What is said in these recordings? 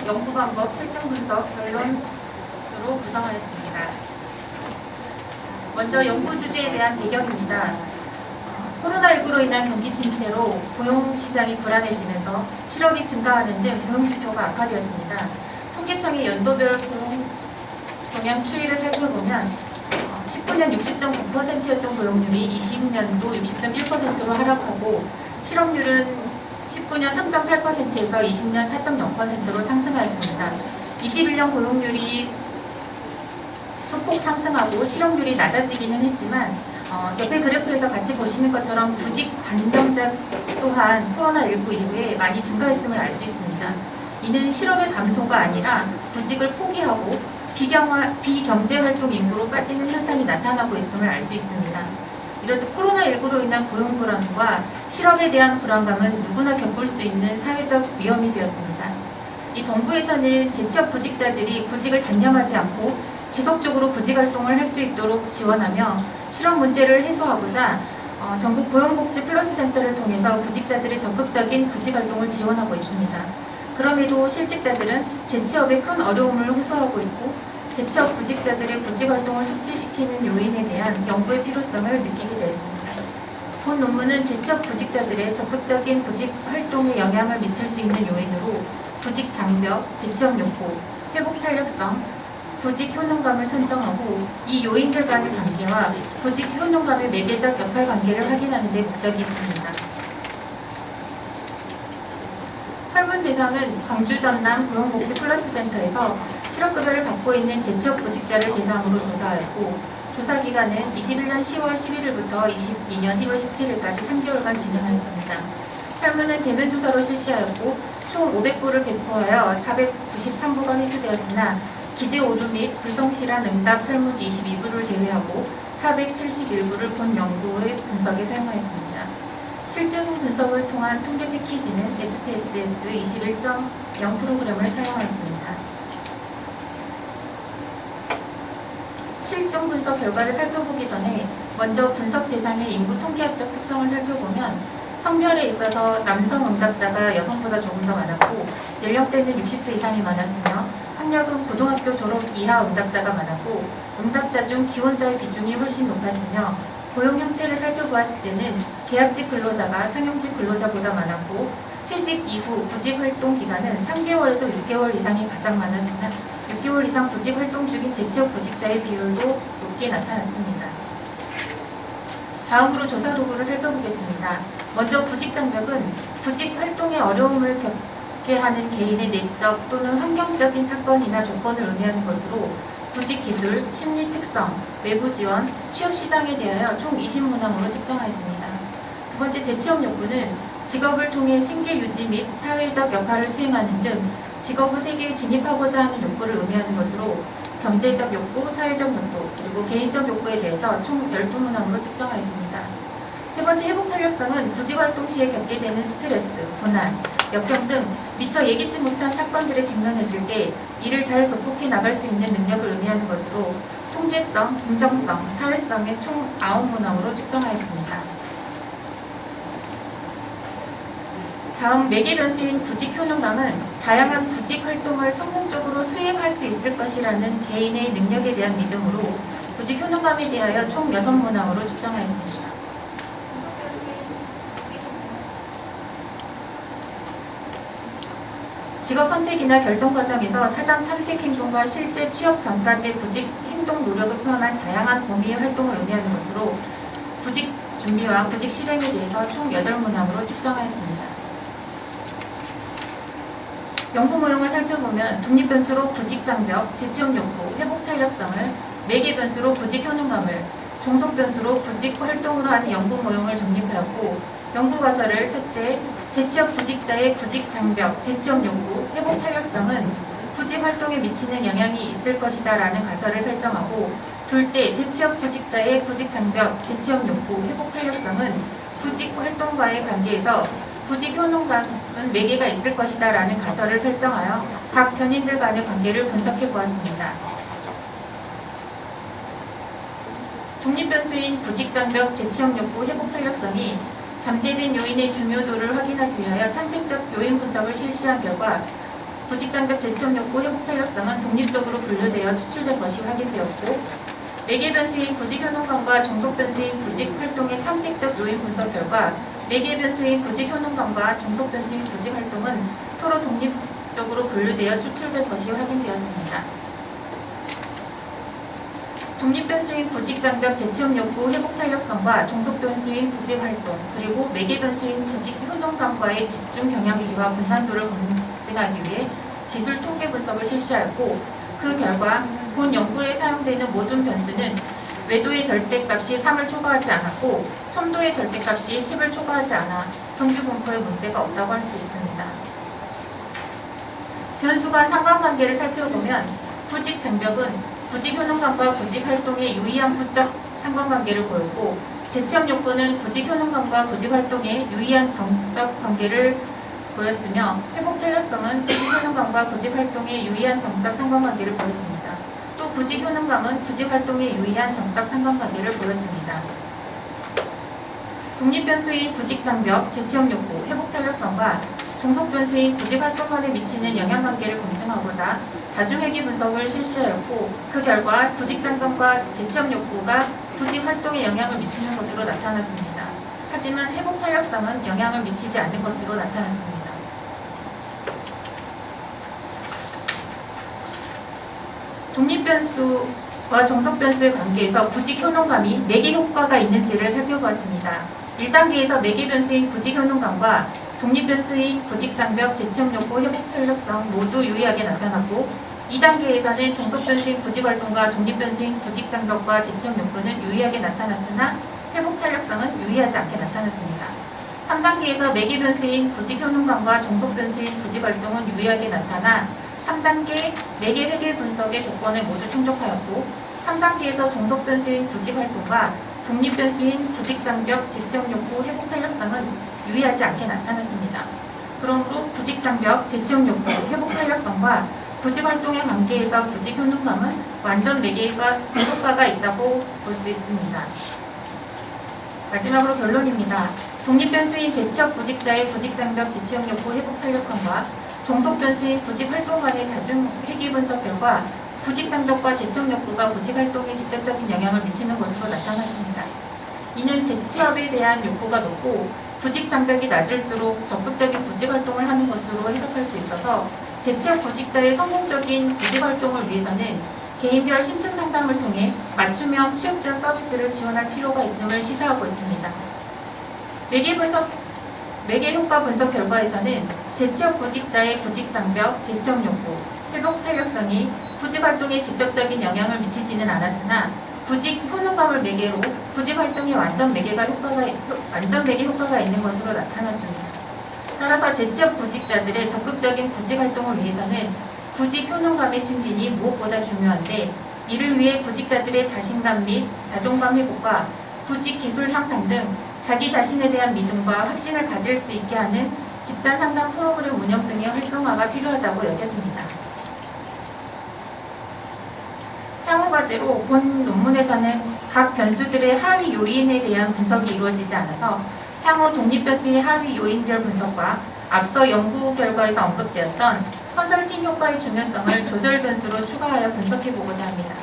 연구 방법, 실증 분석, 결론으로 구성하였습니다. 먼저 연구 주제에 대한 배경입니다. 코로나19로 인한 경기 침체로 고용시장이 불안해지면서 실업이 증가하는 등 고용지표가 악화되었습니다. 통계청의 연도별 고용 동향 추이를 살펴보면 19년 60.9%였던 고용률이 20년도 60.1%로 하락하고 실업률은 19년 3.8%에서 20년 4.0%로 상승하였습니다. 21년 고용률이 소폭 상승하고 실업률이 낮아지기는 했지만 옆에 그래프에서 같이 보시는 것처럼 구직 관정자 또한 코로나19 이후에 많이 증가했음을 알 수 있습니다. 이는 실업의 감소가 아니라 구직을 포기하고 비경제활동 인구로 빠지는 현상이 나타나고 있음을 알 수 있습니다. 이렇듯 코로나19로 인한 고용 불안과 실업에 대한 불안감은 누구나 겪을 수 있는 사회적 위험이 되었습니다. 이 정부에서는 재취업 구직자들이 구직을 단념하지 않고 지속적으로 구직활동을 할 수 있도록 지원하며 실업 문제를 해소하고자 전국 고용복지 플러스센터를 통해서 구직자들의 적극적인 구직활동을 지원하고 있습니다. 그럼에도 실직자들은 재취업에 큰 어려움을 호소하고 있고 재취업 구직자들의 구직활동을 촉진시키는 요인에 대한 연구의 필요성을 느끼게 되었습니다. 본 논문은 재취업 구직자들의 적극적인 구직활동에 영향을 미칠 수 있는 요인으로 구직 장벽, 재취업 욕구, 회복 탄력성, 구직 효능감을 선정하고 이 요인들 간의 관계와 구직 효능감의 매개적 역할 관계를 확인하는 데 목적이 있습니다. 설문 대상은 광주 전남 고용복지 플러스센터에서 실업급여를 받고 있는 재취업 구직자를 대상으로 조사하였고 조사 기간은 21년 10월 11일부터 22년 1월 17일까지 3개월간 진행하였습니다. 설문은 대면 조사로 실시하였고 총 500부를 배포하여 493부가 회수되었으나 기재 오류 및 불성실한 응답 설문지 22부를 제외하고 471부를 본 연구의 분석에 사용하였습니다. 실증 분석을 통한 통계 패키지는 SPSS 21.0 프로그램을 사용하였습니다. 실증 분석 결과를 살펴보기 전에 먼저 분석 대상의 인구 통계학적 특성을 살펴보면 성별에 있어서 남성 응답자가 여성보다 조금 더 많았고 연령대는 60세 이상이 많았으며 학력은 고등학교 졸업 이하 응답자가 많았고 응답자 중 기혼자의 비중이 훨씬 높았으며 고용 형태를 살펴보았을 때는 계약직 근로자가 상용직 근로자보다 많았고 퇴직 이후 구직 활동 기간은 3개월에서 6개월 이상이 가장 많았으나 6개월 이상 구직 활동 중인 재취업 구직자의 비율도 높게 나타났습니다. 다음으로 조사 도구를 살펴보겠습니다. 먼저 구직 장벽은 구직 활동에 어려움을 겪게 하는 개인의 내적 또는 환경적인 사건이나 조건을 의미하는 것으로 구직 기술, 심리 특성, 외부 지원, 취업 시장에 대하여 총 20문항으로 측정하였습니다. 두 번째 재취업 욕구는 직업을 통해 생계 유지 및 사회적 역할을 수행하는 등 직업 후 세계에 진입하고자 하는 욕구를 의미하는 것으로 경제적 욕구, 사회적 욕구, 그리고 개인적 욕구에 대해서 총 12문항으로 측정하였습니다. 세 번째 회복 탄력성은 구직활동 시에 겪게 되는 스트레스, 고난, 역경 등 미처 예기치 못한 사건들에 직면했을 때 이를 잘 극복해 나갈 수 있는 능력을 의미하는 것으로 통제성, 긍정성, 사회성의 총 9문항으로 측정하였습니다. 다음 매개 변수인 구직 효능감은 다양한 구직 활동을 성공적으로 수행할 수 있을 것이라는 개인의 능력에 대한 믿음으로 구직 효능감에 대하여 총 6문항으로 측정하였습니다. 직업 선택이나 결정 과정에서 사전 탐색 행동과 실제 취업 전까지의 구직 행동 노력을 포함한 다양한 범위의 활동을 의미하는 것으로 구직 준비와 구직 실행에 대해서 총 8문항으로 측정하였습니다. 연구 모형을 살펴보면 독립 변수로 구직 장벽, 재취업 욕구, 회복 탄력성을, 매개 변수로 구직 효능감을, 종속 변수로 구직 활동으로 하는 연구 모형을 정립하였고 연구 가설을 첫째, 재취업 구직자의 구직 장벽, 재취업 욕구, 회복 탄력성은 구직 활동에 미치는 영향이 있을 것이다 라는 가설을 설정하고 둘째, 재취업 구직자의 구직 장벽, 재취업 욕구, 회복 탄력성은 구직 활동과의 관계에서 구직 효능감은 매개가 있을 것이다 라는 가설을 설정하여 각 변인들 간의 관계를 분석해 보았습니다. 독립 변수인 구직 장벽, 재취업 욕구, 회복 탄력성이 잠재된 요인의 중요도를 확인하기 위하여 탐색적 요인 분석을 실시한 결과 구직장벽 재취업 욕구 회복 탄력성은 독립적으로 분류되어 추출된 것이 확인되었고, 매개 변수인 구직 효능감과 종속 변수인 구직 활동의 탐색적 요인 분석 결과 매개 변수인 구직 효능감과 종속 변수인 구직 활동은 서로 독립적으로 분류되어 추출된 것이 확인되었습니다. 독립 변수인 구직 장벽 재취업 욕구 회복 탄력성과 종속 변수인 구직 활동, 그리고 매개 변수인 구직 효능감과의 집중 경향치와 분산도를 검증하기 위해 기술 통계 분석을 실시하였고, 그 결과 본 연구에 사용되는 모든 변수는 외도의 절대값이 3을 초과하지 않았고 첨도의 절대값이 10을 초과하지 않아 정규 분포에 문제가 없다고 할 수 있습니다. 변수 간 상관관계를 살펴보면 구직 장벽은 구직 효능감과 구직 활동의 유의한 부적 상관관계를 보였고, 재취업 욕구는 구직 효능감과 구직 활동의 유의한 정적 관계를 보였으며, 회복 탄력성은 구직 효능감과 구직 활동의 유의한 정적 상관관계를 보였습니다. 또 구직 효능감은 구직 활동의 유의한 정적 상관관계를 보였습니다. 독립 변수인 구직 장벽, 재취업 욕구, 회복 탄력성과 종속 변수인 구직 활동 간에 미치는 영향관계를 검증하고자 다중회귀 분석을 실시하였고, 그 결과 구직 장벽과 재취업 욕구가 구직 활동에 영향을 미치는 것으로 나타났습니다. 하지만 회복 탄력성은 영향을 미치지 않는 것으로 나타났습니다. 독립 변수와 종속 변수의 관계에서 구직 효능감이 매개 효과가 있는지를 살펴보았습니다. 1단계에서 매개 변수인 구직 효능감과 독립 변수인 구직 장벽, 재취업 욕구, 회복 탄력성 모두 유의하게 나타났고, 2단계에서는 종속 변수인 구직 활동과 독립 변수인 구직 장벽과 재취업 욕구는 유의하게 나타났으나 회복 탄력성은 유의하지 않게 나타났습니다. 3단계에서 매개 변수인 구직 효능감과 종속 변수인 구직 활동은 유의하게 나타나 3단계 매개 회계 분석의 조건을 모두 충족하였고, 3단계에서 종속 변수인 구직 활동과 독립 변수인 구직 장벽, 재취업 욕구, 회복 탄력성은 유의하지 않게 나타났습니다. 그러므로 구직 장벽, 재취업 욕구, 회복 탄력성과 구직 활동의 관계에서 구직 효능감은 완전 매개가 효과가 있다고 볼 수 있습니다. 마지막으로 결론입니다. 독립 변수인 재취업 구직자의 구직 장벽, 재취업 욕구, 회복 탄력성과 종속 변수인 구직 활동 간의 다중 회귀 분석 결과 구직 장벽과 재취업 욕구가 구직 활동에 직접적인 영향을 미치는 것으로 나타났습니다. 이는 재취업에 대한 욕구가 높고 구직 장벽이 낮을수록 적극적인 구직 활동을 하는 것으로 해석할 수 있어서 재취업 구직자의 성공적인 구직 활동을 위해서는 개인별 신청 상담을 통해 맞춤형 취업 지원 서비스를 지원할 필요가 있음을 시사하고 있습니다. 매개 효과 분석 결과에서는 재취업 구직자의 구직 장벽, 재취업 욕구, 회복 탄력성이 구직 활동에 직접적인 영향을 미치지는 않았으나 구직 효능감을 매개로 구직 활동에 완전 매개 효과가 있는 것으로 나타났습니다. 따라서 재취업 구직자들의 적극적인 구직 활동을 위해서는 구직 효능감의 증진이 무엇보다 중요한데, 이를 위해 구직자들의 자신감 및 자존감 회복과 구직 기술 향상 등 자기 자신에 대한 믿음과 확신을 가질 수 있게 하는 집단 상담 프로그램 운영 등의 활성화가 필요하다고 여겨집니다. 향후 과제로 본 논문에서는 각 변수들의 하위 요인에 대한 분석이 이루어지지 않아서 향후 독립 변수의 하위 요인별 분석과 앞서 연구 결과에서 언급되었던 컨설팅 효과의 중요성을 조절 변수로 추가하여 분석해보고자 합니다.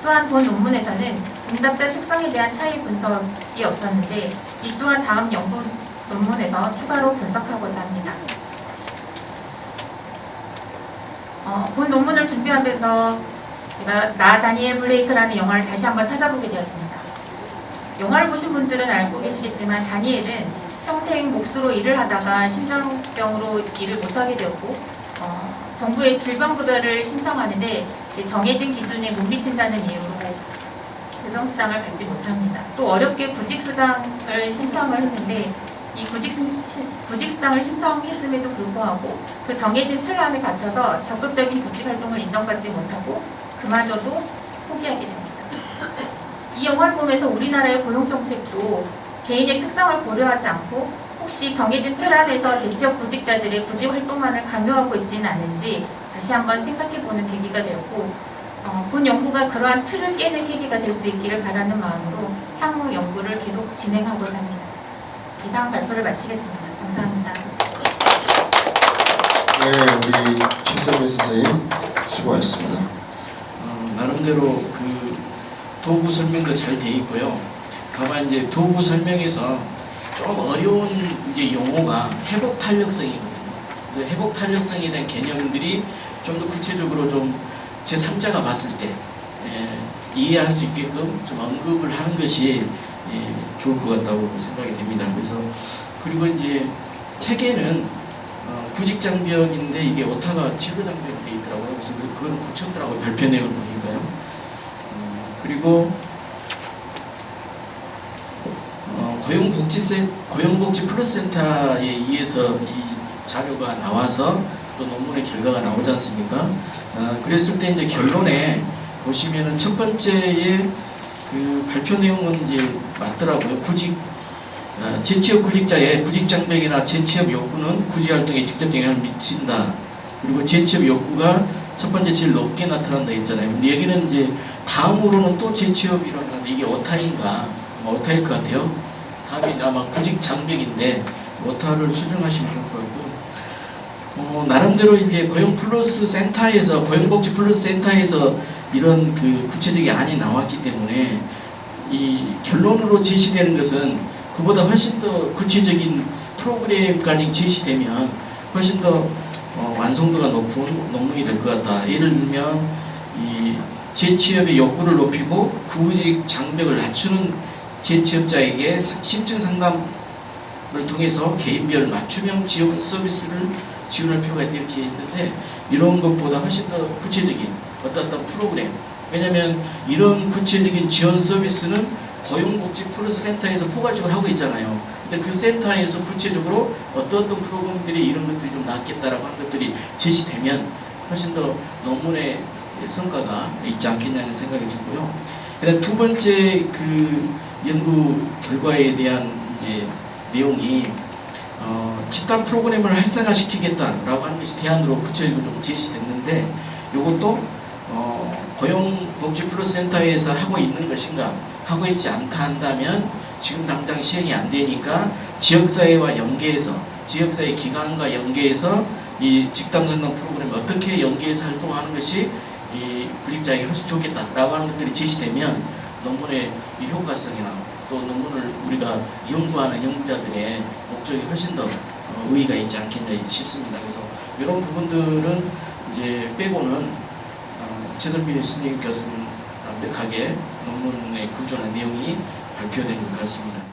또한 본 논문에서는 응답자 특성에 대한 차이 분석이 없었는데, 이 또한 다음 연구 논문에서 추가로 분석하고자 합니다. 본 논문을 준비하면서 제가 나 다니엘 블레이크라는 영화를 다시 한번 찾아보게 되었습니다. 영화를 보신 분들은 알고 계시겠지만 다니엘은 평생 몫으로 일을 하다가 심장병으로 일을 못하게 되었고, 정부의 질병급여를 신청하는데 정해진 기준에 못 미친다는 이유로 질병수당을 받지 못합니다. 또 어렵게 구직수당을 신청을 했는데 이 구직수당을 신청했음에도 불구하고 그 정해진 틀 안에 갇혀서 적극적인 구직활동을 인정받지 못하고 그마저도 포기하게 됩니다. 이 영화를 보면서 우리나라의 고용정책도 개인의 특성을 고려하지 않고 혹시 정해진 틀 안에서 재취업 구직자들의 구직활동만을 강요하고 있지는 않은지 다시 한번 생각해보는 계기가 되었고, 본 연구가 그러한 틀을 깨는 계기가 될 수 있기를 바라는 마음으로 향후 연구를 계속 진행하고자 합니다. 이상 발표를 마치겠습니다. 감사합니다. 네, 우리 최선배 선생님 수고하셨습니다. 나름대로 그 도구 설명도 잘 돼 있고요. 다만 이제 도구 설명에서 좀 어려운 이제 용어가 회복 탄력성이거든요. 그 회복 탄력성에 대한 개념들이 좀 더 구체적으로 좀 제3자가 봤을 때 이해할 수 있게끔 좀 언급을 하는 것이 좋을 것 같다고 생각이 됩니다. 그래서 그리고 이제 책에는 구직장벽인데 이게 오타가 치료장벽으로 되어 있더라고요. 그래서 그걸 고쳤더라고요. 발표 내용을 보니까요. 그리고 고용복지 플러스센터에 의해서 이 자료가 나와서 또 논문의 결과가 나오지 않습니까? 그랬을 때 이제 결론에 보시면은 첫 번째의 그 발표 내용은 이제 맞더라고요. 재취업 구직자의 구직장벽이나 재취업 욕구는 구직활동에 직접 영향을 미친다. 그리고 재취업 욕구가 첫 번째 제일 높게 나타난다 했잖아요. 근데 여기는 이제 다음으로는 또 재취업이라는 이게 오타인가? 오타일 것 같아요. 답이 아마 구직장벽인데 오타를 수정하시면 좋을 것 같고 나름대로 이제 고용복지 플러스 센터에서 이런 그 구체적인 안이 나왔기 때문에 이 결론으로 제시되는 것은 그보다 훨씬 더 구체적인 프로그램까지 제시되면 훨씬 더 완성도가 높은 논문이 될 것 같다. 예를 들면 이 재취업의 욕구를 높이고 구직 장벽을 낮추는 재취업자에게 심층 상담을 통해서 개인별 맞춤형 지원 서비스를 지원할 필요가 있다 이렇게 했는데 이런 것보다 훨씬 더 구체적인 어떤 프로그램 왜냐하면 이런 구체적인 지원 서비스는 고용복지 플러스 센터에서 포괄적으로 하고 있잖아요. 근데 그 센터에서 구체적으로 어떤 프로그램들이 이런 것들이 좀 낫겠다라고 하는 것들이 제시되면 훨씬 더 논문의 성과가 있지 않겠냐는 생각이 들고요. 그다음 두 번째 그 연구 결과에 대한 이제 내용이 집단 프로그램을 활성화시키겠다라고 하는 것이 대안으로 구체적으로 좀 제시됐는데 이것도 고용복지 플러스 센터에서 하고 있는 것인가 하고 있지 않다 한다면 지금 당장 시행이 안 되니까 지역사회와 연계해서 지역사회 기관과 연계해서 이 집단 상담 프로그램을 어떻게 연계해서 활동하는 것이 이 구직자에게 훨씬 좋겠다라고 하는 것들이 제시되면 논문의 이 효과성이나 또 논문을 우리가 연구하는 연구자들의 목적이 훨씬 더 의의가 있지 않겠냐 싶습니다. 그래서 이런 부분들은 이제 빼고는 최선비 선생님께서는 완벽하게 논문의 구조나 내용이 발표된 것 같습니다.